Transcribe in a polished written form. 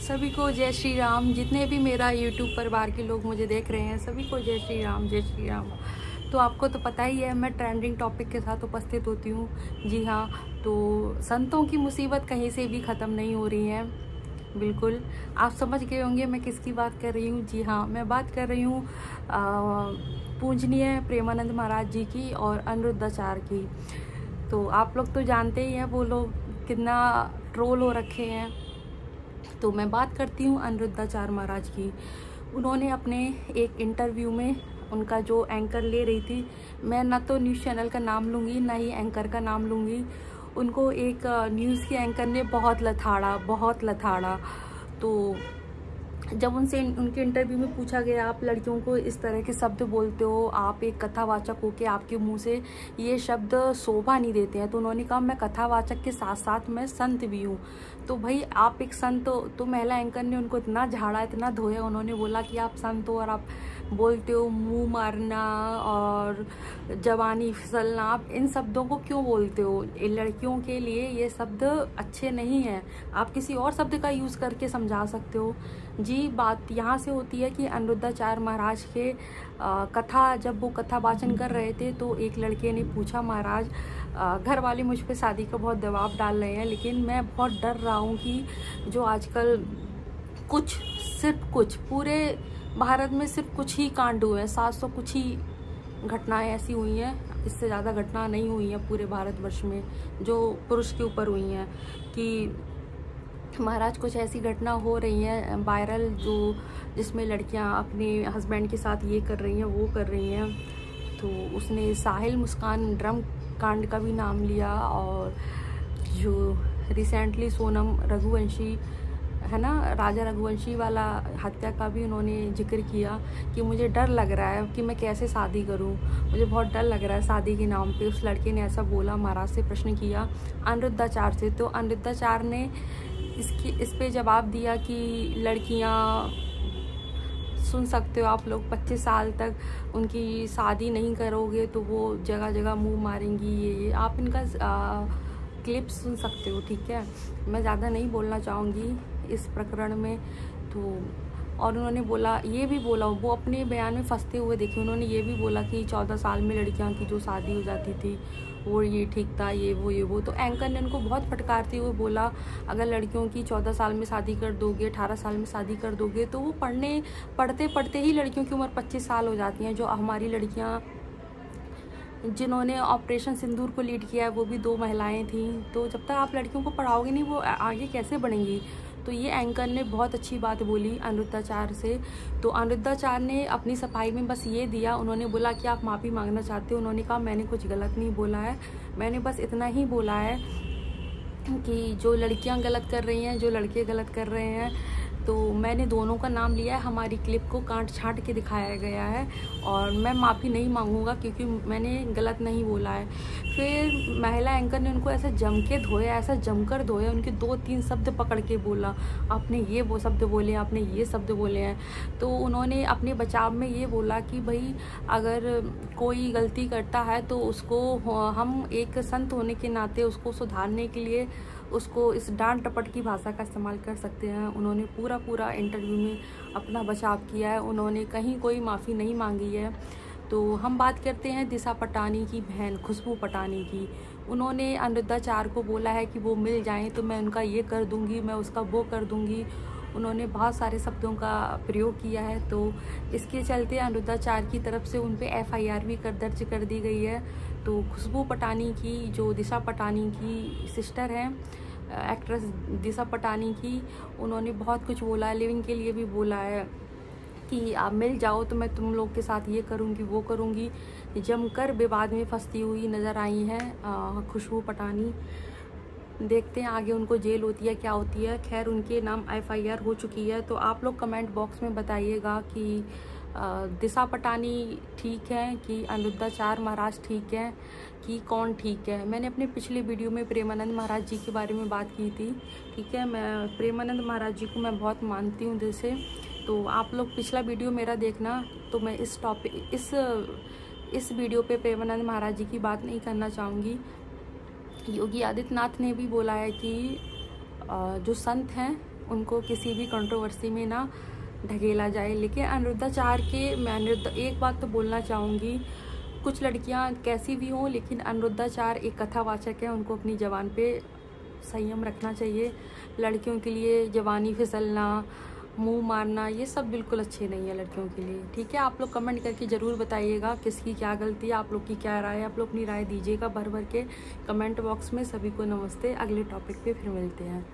सभी को जय श्री राम। जितने भी मेरा यूट्यूब परिवार के लोग मुझे देख रहे हैं सभी को जय श्री राम, जय श्री राम। तो आपको तो पता ही है मैं ट्रेंडिंग टॉपिक के साथ उपस्थित होती हूँ। जी हाँ, तो संतों की मुसीबत कहीं से भी ख़त्म नहीं हो रही है। बिल्कुल आप समझ गए होंगे मैं किसकी बात कर रही हूँ। जी हाँ, मैं बात कर रही हूँ पूजनीय प्रेमानंद महाराज जी की और अनिरुद्धाचार्य की। तो आप लोग तो जानते ही हैं वो लोग कितना ट्रोल हो रखे हैं। तो मैं बात करती हूँ अनिरुद्धाचार्य महाराज की। उन्होंने अपने एक इंटरव्यू में उनका जो एंकर ले रही थी, मैं ना तो न्यूज़ चैनल का नाम लूँगी ना ही एंकर का नाम लूँगी, उनको एक न्यूज़ के एंकर ने बहुत लथाड़ा। तो जब उनसे उनके इंटरव्यू में पूछा गया आप लड़कियों को इस तरह के शब्द बोलते हो, आप एक कथावाचक हो के आपके मुंह से ये शब्द शोभा नहीं देते हैं। तो उन्होंने कहा मैं कथावाचक के साथ साथ मैं संत भी हूँ। तो भाई आप एक संत हो। तो महिला एंकर ने उनको इतना झाड़ा, इतना धोया। उन्होंने बोला कि आप संत हो और आप बोलते हो मुंह मारना और जवानी फिसलना, आप इन शब्दों को क्यों बोलते हो? लड़कियों के लिए ये शब्द अच्छे नहीं हैं, आप किसी और शब्द का यूज़ करके समझा सकते हो। जी, बात यहाँ से होती है कि अनिरुद्धाचार्य महाराज के कथा, जब वो कथा वाचन कर रहे थे तो एक लड़के ने पूछा, महाराज घर वाले मुझ पे शादी का बहुत दबाव डाल रहे हैं, लेकिन मैं बहुत डर रहा हूँ कि जो आजकल सिर्फ कुछ पूरे भारत में सिर्फ कुछ ही कांड हुए हैं, 700 कुछ ही घटनाएं ऐसी हुई हैं, इससे ज़्यादा घटना नहीं हुई हैं पूरे भारतवर्ष में जो पुरुष के ऊपर हुई हैं, कि महाराज कुछ ऐसी घटना हो रही है वायरल जिसमें लड़कियां अपने हस्बैंड के साथ ये कर रही हैं वो कर रही हैं। तो उसने साहिल मुस्कान ड्रम कांड का भी नाम लिया, और जो रिसेंटली सोनम रघुवंशी है ना, राजा रघुवंशी वाला हत्या का भी उन्होंने जिक्र किया कि मुझे डर लग रहा है कि मैं कैसे शादी करूं, मुझे बहुत डर लग रहा है शादी के नाम पे। उस लड़के ने ऐसा बोला। महाराज से प्रश्न किया अनिरुद्धाचार्य से, तो अनिरुद्धाचार्य ने इस पे जवाब दिया कि लड़कियां सुन सकते हो आप लोग, 25 साल तक उनकी शादी नहीं करोगे तो वो जगह जगह मुंह मारेंगी, ये आप इनका क्लिप सुन सकते हो। ठीक है, मैं ज़्यादा नहीं बोलना चाहूँगी इस प्रकरण में। तो और उन्होंने बोला, ये भी बोला, वो अपने बयान में फंसते हुए देखे, उन्होंने ये भी बोला कि 14 साल में लड़कियां की जो शादी हो जाती थी वो ये ठीक था, ये वो। तो एंकर ने उनको बहुत फटकारते हुए बोला, अगर लड़कियों की 14 साल में शादी कर दोगे, 18 साल में शादी कर दोगे तो वो पढ़ते ही लड़कियों की उम्र 25 साल हो जाती हैं। जो हमारी लड़कियाँ जिन्होंने ऑपरेशन सिंदूर को लीड किया है वो भी 2 महिलाएं थीं। तो जब तक आप लड़कियों को पढ़ाओगे नहीं वो आगे कैसे बढ़ेंगी? तो ये एंकर ने बहुत अच्छी बात बोली अनिरुद्धाचार्य से। तो अनिरुद्धाचार्य ने अपनी सफाई में बस ये दिया, उन्होंने बोला कि आप माफ़ी मांगना चाहते हो। उन्होंने कहा मैंने कुछ गलत नहीं बोला है, मैंने बस इतना ही बोला है कि जो लड़कियां गलत कर रही हैं, जो लड़के गलत कर रहे हैं, तो मैंने दोनों का नाम लिया है, हमारी क्लिप को काट छांट के दिखाया गया है और मैं माफ़ी नहीं मांगूंगा क्योंकि मैंने गलत नहीं बोला है। फिर महिला एंकर ने उनको ऐसा जम के धोया, ऐसा जमकर धोया, उनके 2-3 शब्द पकड़ के बोला, आपने ये वो शब्द बोले, आपने ये शब्द बोले हैं। तो उन्होंने अपने बचाव में ये बोला कि भाई अगर कोई गलती करता है तो उसको हम एक संत होने के नाते उसको सुधारने के लिए उसको इस डांट टपट की भाषा का इस्तेमाल कर सकते हैं। उन्होंने पूरा इंटरव्यू में अपना बचाव किया है, उन्होंने कहीं कोई माफ़ी नहीं मांगी है। तो हम बात करते हैं दिशा पटानी की बहन खुशबू पटानी की। उन्होंने अनिरुद्धाचार्य को बोला है कि वो मिल जाएं तो मैं उनका ये कर दूंगी, मैं उसका वो कर दूंगी। उन्होंने बहुत सारे शब्दों का प्रयोग किया है। तो इसके चलते अनिरुद्धाचार्य की तरफ से उन पे FIR भी दर्ज कर दी गई है। तो खुशबू पटानी की, जो दिशा पटानी की सिस्टर हैं, एक्ट्रेस दिशा पटानी की, उन्होंने बहुत कुछ बोला है, लिविंग के लिए भी बोला है कि आप मिल जाओ तो मैं तुम लोग के साथ ये करूँगी वो करूँगी। जमकर विवाद में फंसती हुई नज़र आई हैं खुशबू पटानी। देखते हैं आगे उनको जेल होती है क्या होती है। खैर उनके नाम FIR हो चुकी है। तो आप लोग कमेंट बॉक्स में बताइएगा कि दिशा पटानी ठीक है कि अनिरुद्धाचार्य महाराज ठीक है कि कौन ठीक है। मैंने अपने पिछले वीडियो में प्रेमानंद महाराज जी के बारे में बात की थी। ठीक है, मैं प्रेमानंद महाराज जी को मैं बहुत मानती हूँ दिल से। तो आप लोग पिछला वीडियो मेरा देखना। तो मैं इस वीडियो पे प्रेमानंद महाराज जी की बात नहीं करना चाहूँगी। योगी आदित्यनाथ ने भी बोला है कि जो संत हैं उनको किसी भी कंट्रोवर्सी में ना ढकेला जाए। लेकिन अनिरुद्धाचार्य के मैं एक बात तो बोलना चाहूँगी, कुछ लड़कियां कैसी भी हों लेकिन अनिरुद्धाचार्य एक कथावाचक है, उनको अपनी ज़बान पे संयम रखना चाहिए। लड़कियों के लिए जवानी फिसलना, मुंह मारना, ये सब बिल्कुल अच्छे नहीं है लड़कियों के लिए। ठीक है, आप लोग कमेंट करके ज़रूर बताइएगा किसकी क्या गलती है, आप लोग की क्या राय है। आप लोग अपनी राय दीजिएगा भर भर के कमेंट बॉक्स में। सभी को नमस्ते, अगले टॉपिक पे फिर मिलते हैं।